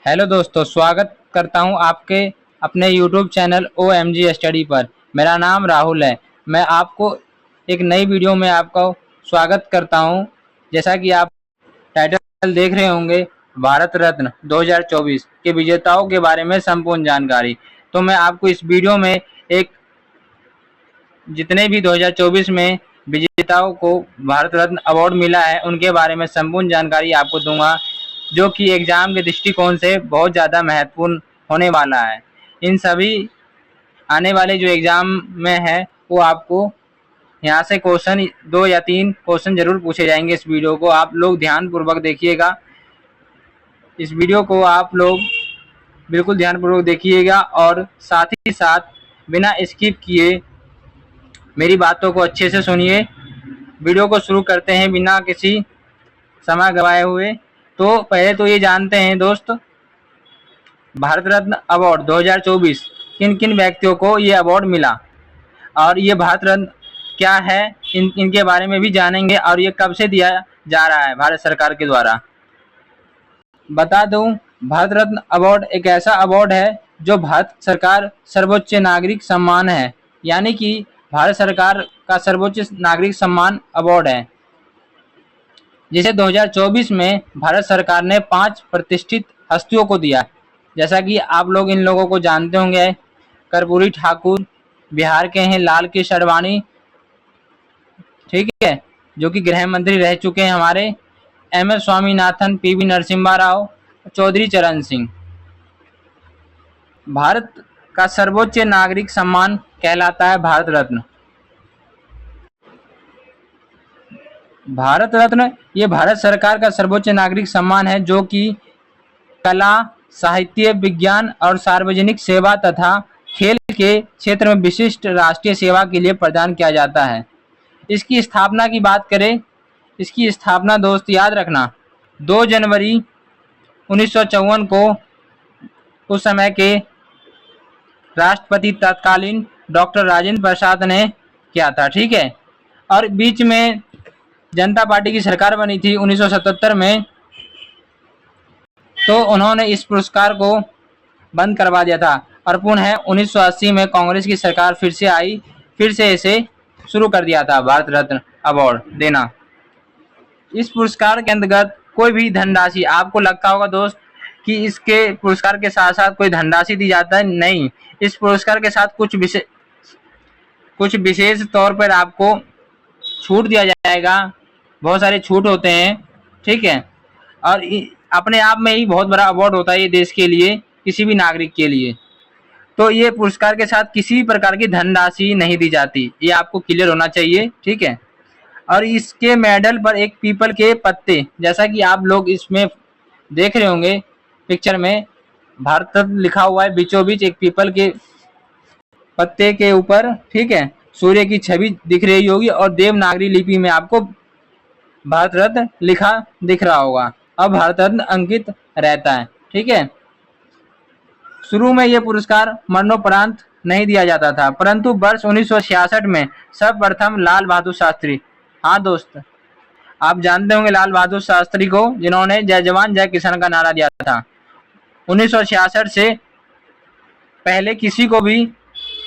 Hello दोस्तों, स्वागत करता हूं आपके अपने यूट्यूब चैनल OMG स्टडी पर। मेरा नाम राहुल है। मैं आपको एक नई वीडियो में आपका स्वागत करता हूं। जैसा कि आप टाइटल देख रहे होंगे, भारत रत्न 2024 के विजेताओं के बारे में संपूर्ण जानकारी। तो मैं आपको इस वीडियो में एक जितने भी 2024 में विजेताओं को भारत रत्न अवार्ड मिला है उनके बारे में संपूर्ण जानकारी आपको दूंगा, जो कि एग्जाम के दृष्टिकोण से बहुत ज़्यादा महत्वपूर्ण होने वाला है। इन सभी आने वाले जो एग्ज़ाम में है वो आपको यहाँ से क्वेश्चन 2 या 3 क्वेश्चन जरूर पूछे जाएंगे। इस वीडियो को आप लोग ध्यानपूर्वक देखिएगा। इस वीडियो को आप लोग बिल्कुल ध्यानपूर्वक देखिएगा और साथ ही साथ बिना स्किप किए मेरी बातों को अच्छे से सुनिए। वीडियो को शुरू करते हैं बिना किसी समय गवाए हुए। तो पहले तो ये जानते हैं दोस्त, भारत रत्न अवार्ड 2024 किन किन व्यक्तियों को ये अवार्ड मिला और ये भारत रत्न क्या है इनके बारे में भी जानेंगे और ये कब से दिया जा रहा है भारत सरकार के द्वारा। बता दूं, भारत रत्न अवार्ड एक ऐसा अवार्ड है जो भारत सरकार सर्वोच्च नागरिक सम्मान है, यानी कि भारत सरकार का सर्वोच्च नागरिक सम्मान अवार्ड है, जिसे 2024 में भारत सरकार ने 5 प्रतिष्ठित हस्तियों को दिया। जैसा कि आप लोग इन लोगों को जानते होंगे, कर्पूरी ठाकुर बिहार के हैं, लाल कृष्ण आडवाणी, ठीक है, जो कि गृह मंत्री रह चुके हैं हमारे, MS स्वामीनाथन, PV नरसिम्हा राव, चौधरी चरण सिंह। भारत का सर्वोच्च नागरिक सम्मान कहलाता है भारत रत्न। भारत रत्न ये भारत सरकार का सर्वोच्च नागरिक सम्मान है, जो कि कला, साहित्य, विज्ञान और सार्वजनिक सेवा तथा खेल के क्षेत्र में विशिष्ट राष्ट्रीय सेवा के लिए प्रदान किया जाता है। इसकी स्थापना की बात करें, इसकी स्थापना दोस्त याद रखना 2 जनवरी 1954 को उस समय के राष्ट्रपति तत्कालीन डॉक्टर राजेंद्र प्रसाद ने किया था, ठीक है। और बीच में जनता पार्टी की सरकार बनी थी 1977 में, तो उन्होंने इस पुरस्कार को बंद करवा दिया था और पुनः 1980 में कांग्रेस की सरकार फिर से आई, फिर से इसे शुरू कर दिया था भारत रत्न अवार्ड देना। इस पुरस्कार के अंतर्गत कोई भी धनराशि, आपको लगता होगा दोस्त कि इसके पुरस्कार के साथ साथ कोई धनराशि दी जाता है, नहीं। इस पुरस्कार के साथ कुछ विशेष तौर पर आपको छूट दिया जाएगा, बहुत सारे छूट होते हैं, ठीक है। और अपने आप में ही बहुत बड़ा अवार्ड होता है ये देश के लिए, किसी भी नागरिक के लिए। तो ये पुरस्कार के साथ किसी भी प्रकार की धनराशि नहीं दी जाती, ये आपको क्लियर होना चाहिए, ठीक है। और इसके मेडल पर एक पीपल के पत्ते, जैसा कि आप लोग इसमें देख रहे होंगे पिक्चर में, भारत रत्न लिखा हुआ है बीचों बीच एक पीपल के पत्ते के ऊपर, ठीक है। सूर्य की छवि दिख रही होगी और देवनागरी लिपि में आपको भारत रत्न लिखा दिख रहा होगा। अब भारत रत्न अंकित रहता है, ठीक है। शुरू में यह पुरस्कार मरणोपरांत नहीं दिया जाता था, परंतु वर्ष 1966 में सर्वप्रथम लाल बहादुर शास्त्री, हाँ दोस्त, आप जानते होंगे लाल बहादुर शास्त्री को, जिन्होंने जय जवान जय किसान का नारा दिया था। 1966 से पहले किसी को भी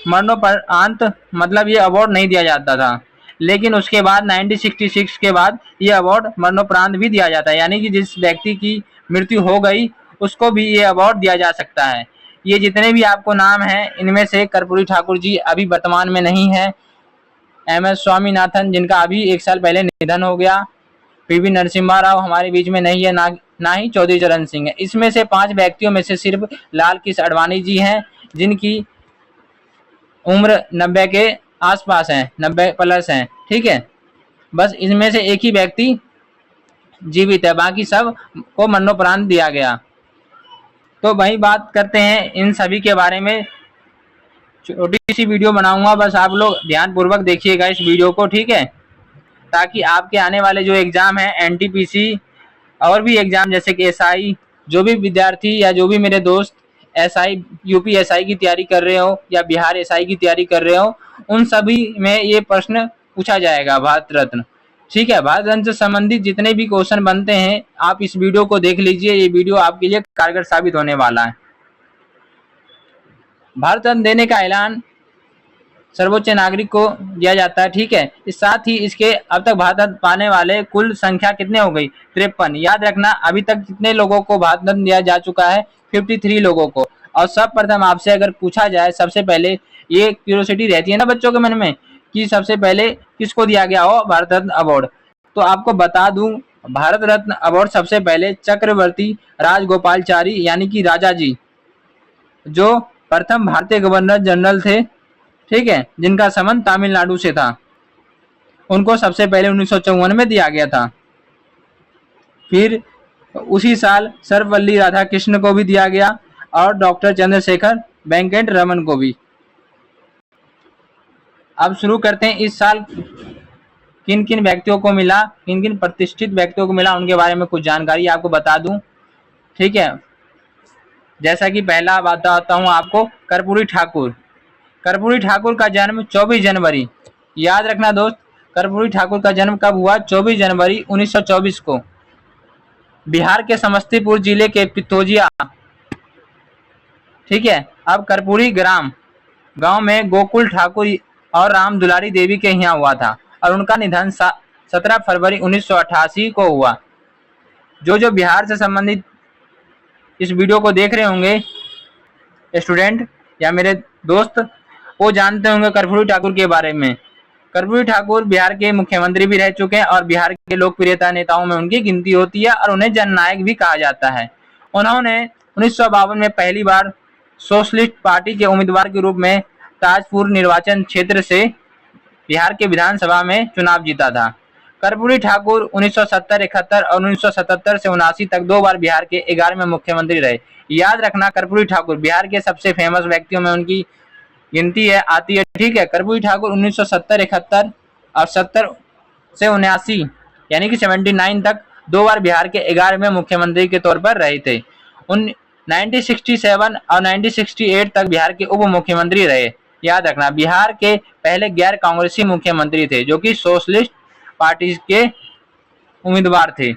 मरणोपरांत मतलब ये अवार्ड नहीं दिया जाता था, लेकिन उसके बाद 1966 के बाद ये अवार्ड मरणोपरांत भी दिया जाता है, यानी कि जिस व्यक्ति की मृत्यु हो गई उसको भी ये अवार्ड दिया जा सकता है। ये जितने भी आपको नाम हैं, इनमें से कर्पूरी ठाकुर जी अभी वर्तमान में नहीं है, MS स्वामीनाथन जिनका अभी 1 साल पहले निधन हो गया, PV नरसिम्हा राव हमारे बीच में नहीं है, ना ही चौधरी चरण सिंह है। इसमें से 5 व्यक्तियों में से सिर्फ लाल कृष्ण आडवाणी जी हैं, जिनकी उम्र 90 के आसपास है, 90 प्लस है, ठीक है। बस इनमें से एक ही व्यक्ति जीवित है, बाकी सब को मरणोपरांत दिया गया। तो वही बात करते हैं इन सभी के बारे में, छोटी सी वीडियो बनाऊंगा, बस आप लोग ध्यानपूर्वक देखिएगा इस वीडियो को, ठीक है, ताकि आपके आने वाले जो एग्ज़ाम है NTPC और भी एग्ज़ाम जैसे कि SI, जो भी विद्यार्थी या जो भी मेरे दोस्त SI UP SI की तैयारी कर रहे हो या बिहार SI की तैयारी कर रहे हो, उन सभी में ये प्रश्न पूछा जाएगा भारत रत्न। ठीक है, भारत रत्न से संबंधित जितने भी क्वेश्चन बनते हैं आप इस वीडियो को देख लीजिए, ये वीडियो आपके लिए कारगर साबित होने वाला है। भारत रत्न देने का ऐलान सर्वोच्च नागरिक को दिया जाता है। ठीक है, इस साथ ही इसके अब तक भारत रत्न पाने वाले कुल संख्या कितने हो गई? 53। याद रखना अभी तक कितने लोगों को भारत रत्न दिया जा चुका है? 53 लोगों को। और सब प्रथम आपसे अगर पूछा जाए, सबसे पहले ये क्यूरियोसिटी रहती है ना बच्चों के मन में कि सबसे पहले किसको दिया गया हो भारत रत्न अवार्ड, तो आपको बता दूं भारत रत्न अवार्ड सबसे पहले चक्रवर्ती राजगोपालचारी यानी कि राजा जी, जो प्रथम भारतीय गवर्नर जनरल थे, ठीक है, जिनका संबंध तमिलनाडु से था, उनको सबसे पहले 1954 में दिया गया था। फिर उसी साल सर्वपल्ली राधाकृष्ण को भी दिया गया और डॉक्टर चंद्रशेखर वेंकट रमन को भी। अब शुरू करते हैं, इस साल किन किन व्यक्तियों को मिला, किन किन प्रतिष्ठित व्यक्तियों को मिला, उनके बारे में कुछ जानकारी आपको बता दूं। ठीक है, जैसा कि पहला बताता हूं आपको, कर्पूरी ठाकुर। कर्पूरी ठाकुर का जन्म 24 जनवरी, याद रखना दोस्त, कर्पूरी ठाकुर का जन्म कब हुआ? 24 जनवरी 1924 को बिहार के समस्तीपुर जिले के पितौजिया, ठीक है, अब कर्पूरी ग्राम गांव में गोकुल ठाकुर और राम दुलारी देवी के यहाँ हुआ था और उनका निधन 17 फरवरी 1988 को हुआ। जो बिहार से संबंधित इस वीडियो को देख रहे होंगे स्टूडेंट या मेरे दोस्त, वो जानते होंगे कर्पूरी ठाकुर के बारे में। कर्पूरी ठाकुर बिहार के मुख्यमंत्री भी रह चुके हैं और बिहार के लोकप्रियता नेताओं में उनकी गिनती होती है और उन्हें जननायक भी कहा जाता है। उन्होंने 1952 में पहली बार सोशलिस्ट पार्टी के उम्मीदवार के रूप में ताजपुर निर्वाचन क्षेत्र से बिहार के विधानसभा में चुनाव जीता था। कर्पूरी ठाकुर 1970, 71 और 1977 से 79 तक 2 बार बिहार के 11वें मुख्यमंत्री रहे। याद रखना कर्पूरी ठाकुर बिहार के सबसे फेमस व्यक्तियों में उनकी गिनती है आती है। ठीक है, कर्पूरी ठाकुर 1970, 71 और 70 से 79 यानी कि 79 तक 2 बार बिहार के 11वें मुख्यमंत्री के तौर पर रहे थे। 1967 और 1968 तक बिहार के उप मुख्यमंत्री रहे। याद रखना बिहार के पहले गैर कांग्रेसी मुख्यमंत्री थे जो कि सोशलिस्ट पार्टी के उम्मीदवार थे।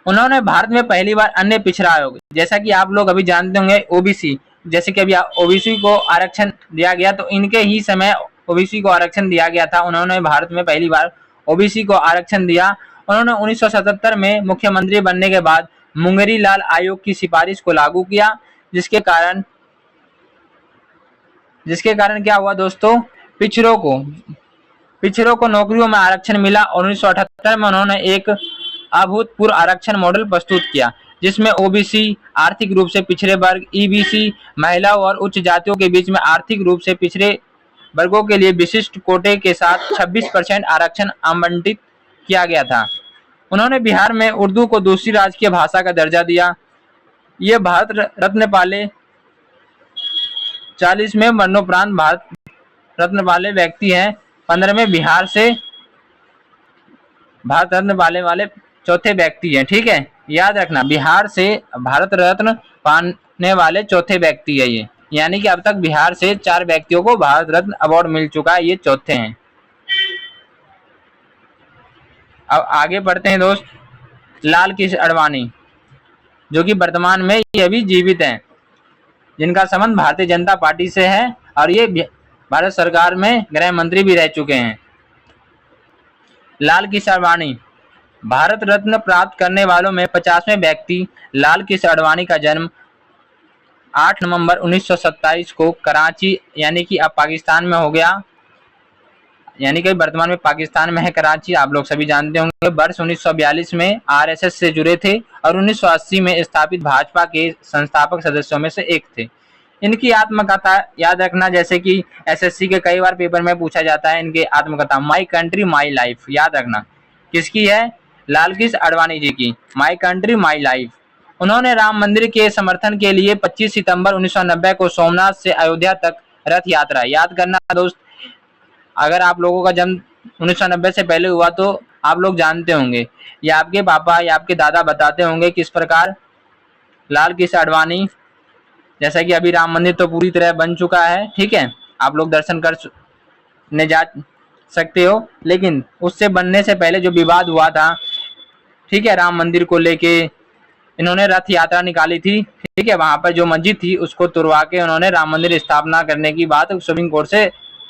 उन्होंने भारत में पहली बार अन्य पिछड़ा आयोग, जैसा कि आप लोग अभी जानते होंगे ओबीसी, जैसे कि अभी ओबीसी को आरक्षण दिया गया, तो इनके ही समय ओबीसी को आरक्षण दिया गया था। उन्होंने भारत में पहली बार ओबीसी को आरक्षण दिया। उन्होंने 1977 में मुख्यमंत्री बनने के बाद मुंगेरी लाल आयोग की सिफारिश को लागू किया, जिसके कारण क्या हुआ दोस्तों, पिछड़ों को नौकरियों में आरक्षण मिला और 1978 में उन्होंने एक अभूतपूर्व आरक्षण मॉडल प्रस्तुत किया, जिसमें ओबीसी, आर्थिक रूप से पिछड़े वर्ग, ईबीसी, महिलाओं और उच्च जातियों के बीच में आर्थिक रूप से पिछड़े वर्गों के लिए विशिष्ट कोटे के साथ 26% आरक्षण आवंटित किया गया था। उन्होंने बिहार में उर्दू को दूसरी राजकीय भाषा का दर्जा दिया। ये भारत रत्न पाले 40वें मरणोपरांत भारत रत्न पाले व्यक्ति हैं। 15वें बिहार से भारत रत्न पाने वाले चौथे व्यक्ति हैं। ठीक है, याद रखना बिहार से भारत रत्न पाने वाले चौथे व्यक्ति है ये, यानी कि अब तक बिहार से 4 व्यक्तियों को भारत रत्न अवार्ड मिल चुका है, ये चौथे हैं। अब आगे बढ़ते हैं दोस्त, लाल कृष्ण आडवाणी, जो कि वर्तमान में ये अभी जीवित हैं, जिनका संबंध भारतीय जनता पार्टी से है और ये भारत सरकार में गृह मंत्री भी रह चुके हैं। लाल कृष्ण आडवाणी भारत रत्न प्राप्त करने वालों में 50वें व्यक्ति लाल कृष्ण आडवाणी का जन्म 8 नवंबर 1927 को कराची यानी कि अब पाकिस्तान में हो गया, यानी कि वर्तमान में पाकिस्तान में है कराची, आप लोग सभी जानते होंगे। वर्ष 1942 में आरएसएस से जुड़े थे और 1980 में स्थापित भाजपा के संस्थापक सदस्यों में से एक थे। इनकी आत्मकथा याद रखना, जैसे कि एसएससी के कई बार पेपर में पूछा जाता है, इनके आत्मकथा माई कंट्री माई लाइफ, याद रखना किसकी है? लाल कृष्ण आडवाणी जी की, माई कंट्री माई लाइफ। उन्होंने राम मंदिर के समर्थन के लिए 25 सितंबर 1990 को सोमनाथ से अयोध्या तक रथ यात्रा, याद करना दोस्त, अगर आप लोगों का जन्म 1990 से पहले हुआ तो आप लोग जानते होंगे, या आपके पापा या आपके दादा बताते होंगे किस प्रकार लाल कृष्ण आडवाणी, जैसा कि अभी राम मंदिर तो पूरी तरह बन चुका है, ठीक है, आप लोग दर्शन करने जा सकते हो, लेकिन उससे बनने से पहले जो विवाद हुआ था, ठीक है, राम मंदिर को लेके इन्होंने रथ यात्रा निकाली थी, ठीक है, वहां पर जो मस्जिद थी उसको तुड़वा के उन्होंने राम मंदिर स्थापना करने की बात सुप्रीम कोर्ट से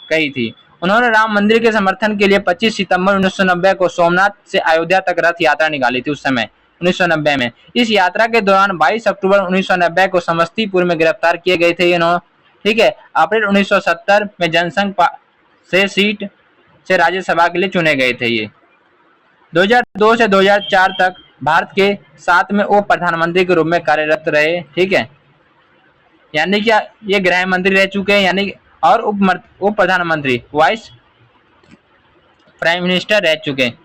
कही थी। उन्होंने राम मंदिर के समर्थन के लिए 25 सितंबर 1990 को सोमनाथ से अयोध्या तक रथ यात्रा निकाली थी। उस समय 1990 में इस यात्रा के दौरान 22 अक्टूबर 1990 को समस्तीपुर में गिरफ्तार किए गए थे इन्होंने, ठीक है। अप्रैल 1970 में जनसंघ से सीट से राज्यसभा के लिए चुने गए थे। ये 2002 से 2004 तक भारत के 7वें उप प्रधानमंत्री के रूप में कार्यरत रहे, ठीक है, यानी कि ये गृह मंत्री रह चुके हैं, यानी और उप प्रधानमंत्री वाइस प्राइम मिनिस्टर रह चुके हैं।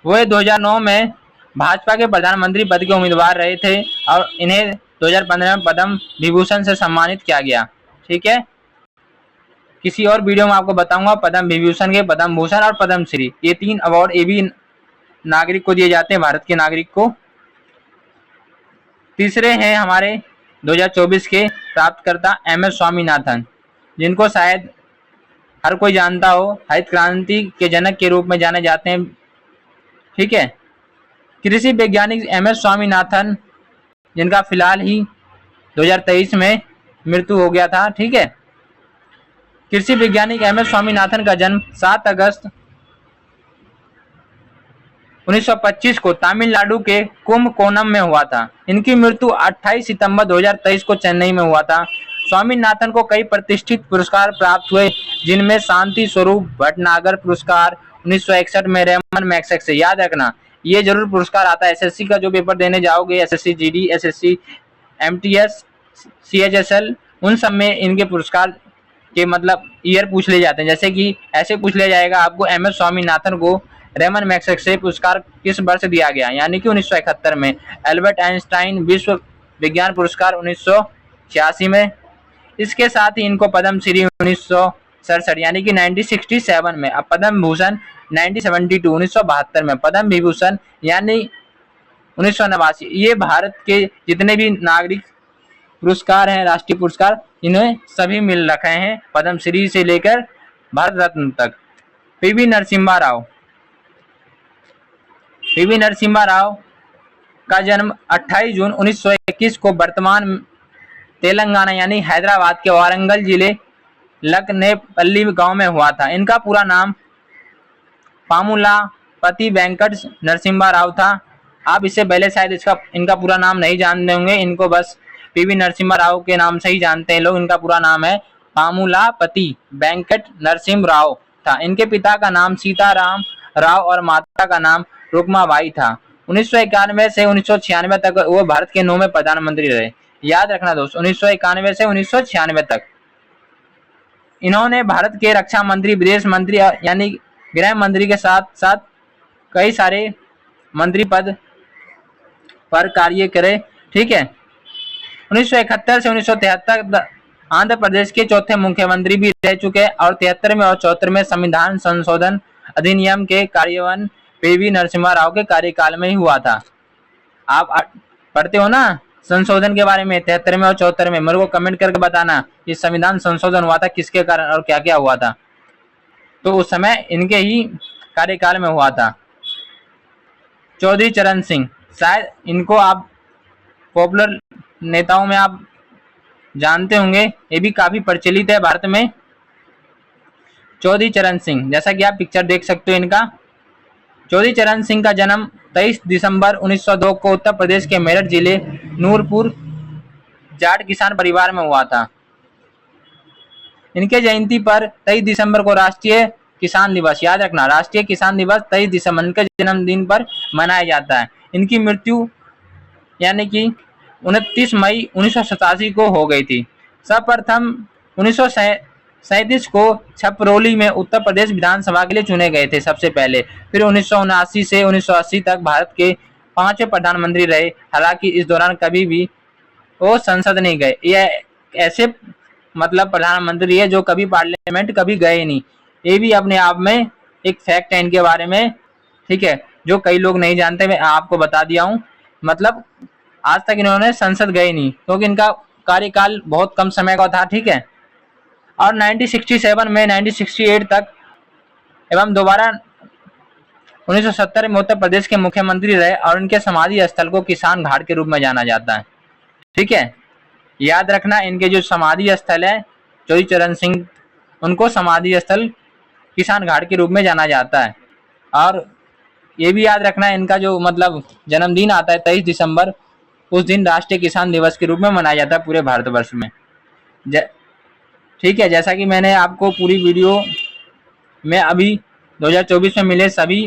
वो 2009 में भाजपा के प्रधानमंत्री पद के उम्मीदवार रहे थे और इन्हें 2015 में पद्म विभूषण से सम्मानित किया गया, ठीक है। किसी और वीडियो में आपको बताऊंगा पद्म विभूषण के, पद्म भूषण और पद्म श्री, ये 3 अवार्ड ये भी नागरिक को दिए जाते हैं, भारत के नागरिक को। तीसरे हैं हमारे 2024 के प्राप्तकर्ता MS स्वामीनाथन, जिनको शायद हर कोई जानता हो, हरित क्रांति के जनक के रूप में जाने जाते हैं, ठीक है। कृषि वैज्ञानिक MS स्वामीनाथन, जिनका फिलहाल ही 2023 में मृत्यु हो गया था, ठीक है। कृषि वैज्ञानिक MS स्वामीनाथन का जन्म 7 अगस्त 1925 को तमिलनाडु के कुंभकोणम में हुआ था। इनकी मृत्यु 28 सितंबर 2023 को चेन्नई में हुआ था। स्वामीनाथन को कई प्रतिष्ठित पुरस्कार प्राप्त हुए, जिनमें शांति स्वरूप भटनागर पुरस्कार 1961 में रेमन मैग्सेसे से, याद रखना ये जरूर पुरस्कार आता है। SSC का जो पेपर देने जाओगे, SSC GD, SSC MTS, CHSL, उन सब में इनके पुरस्कार के मतलब ईयर पूछ ले जाते हैं। जैसे कि ऐसे पूछ लिया जाएगा आपको MS स्वामीनाथन को रेमन मैग्सेसे पुरस्कार किस वर्ष दिया गया, यानी कि 1971 में। एल्बर्ट आइंस्टाइन विश्व विज्ञान पुरस्कार 1986 में। इसके साथ ही इनको पद्म श्री 1967 यानी कि 1967 में, अब पद्म भूषण 1972 1972 में, पद्म विभूषण यानी 1989। ये भारत के जितने भी नागरिक पुरस्कार हैं, राष्ट्रीय पुरस्कार, इन्हें सभी मिल रखे हैं, पद्म श्री से लेकर भारत रत्न तक। PV नरसिम्हा राव का जन्म 28 जून 1921 को वर्तमान तेलंगाना यानी हैदराबाद के वारंगल जिले लकनेपल्ली गांव में हुआ था। इनका पूरा नाम पामुलापति वेंकट नरसिम्हा राव था। आप इससे पहले शायद इनका पूरा नाम नहीं जानते होंगे, इनको बस PV नरसिम्हा राव के नाम से ही जानते हैं लोग। इनका पूरा नाम है पामुलापति वेंकट नरसिम्हा राव था। इनके पिता का नाम सीताराम राव और माता का नाम रुक्माबाई था। 1991 से 1996 तक वो भारत के 9वें प्रधानमंत्री रहे। याद रखना दोस्तों, 1991 से 1996 तक इन्होंने भारत के रक्षा मंत्री, विदेश मंत्री यानी गृह मंत्री के साथ साथ कई सारे मंत्री पद पर कार्य करे, ठीक है। 1971 से 1973 आंध्र प्रदेश के चौथे मुख्यमंत्री भी रह चुके और 73 में और 74 में संविधान संशोधन अधिनियम के कार्यान्वयन PV नरसिम्हा राव के कार्यकाल में ही हुआ था। आप पढ़ते हो ना संशोधन के बारे में 73 में और 74 में, मेरे को कमेंट करके बताना कि संविधान संशोधन हुआ था किसके कारण और क्या क्या हुआ था। तो उस समय इनके ही कार्यकाल में हुआ था। चौधरी चरण सिंह, शायद इनको आप पॉपुलर नेताओं में आप जानते होंगे, ये भी काफी प्रचलित है भारत में। चौधरी चरण सिंह, जैसा कि आप पिक्चर देख सकते हो इनका। चौधरी चरण सिंह का जन्म 23 दिसंबर 1902 को उत्तर प्रदेश के मेरठ जिले नूरपुर जाट किसान परिवार में हुआ था। इनके जयंती पर 23 दिसंबर को राष्ट्रीय किसान दिवस, याद रखना राष्ट्रीय किसान दिवस 23 दिसंबर इनके जन्मदिन पर मनाया जाता है। इनकी मृत्यु यानी कि 29 मई 1987 को हो गई थी। सर्वप्रथम 1937 को छपरौली में उत्तर प्रदेश विधानसभा के लिए चुने गए थे सबसे पहले। फिर 1979 से 1980 तक भारत के 5वें प्रधानमंत्री रहे। हालांकि इस दौरान कभी भी वो संसद नहीं गए। ये ऐसे मतलब प्रधानमंत्री है जो कभी पार्लियामेंट कभी गए नहीं। ये भी अपने आप में एक फैक्ट है इनके बारे में, ठीक है, जो कई लोग नहीं जानते, मैं आपको बता दिया हूँ। मतलब आज तक इन्होंने संसद गए नहीं क्योंकि इनका कार्यकाल बहुत कम समय का था, ठीक है। और 1967 में 1968 तक एवं दोबारा 1970 में उत्तर प्रदेश के मुख्यमंत्री रहे और उनके समाधि स्थल को किसान घाट के रूप में जाना जाता है। ठीक है, याद रखना, इनके जो समाधि स्थल है चौधरी चरण सिंह, उनको समाधि स्थल किसान घाट के रूप में जाना जाता है। और ये भी याद रखना, इनका जो मतलब जन्मदिन आता है 23 दिसंबर, उस दिन राष्ट्रीय किसान दिवस के रूप में मनाया जाता है पूरे भारतवर्ष में। ठीक है, जैसा कि मैंने आपको पूरी वीडियो में अभी 2024 में मिले सभी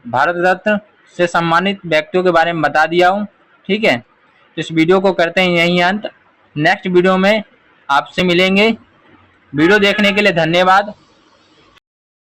भारत रत्न से सम्मानित व्यक्तियों के बारे में बता दिया हूँ। ठीक है, तो इस वीडियो को करते हैं यहीं अंत। नेक्स्ट वीडियो में आपसे मिलेंगे। वीडियो देखने के लिए धन्यवाद।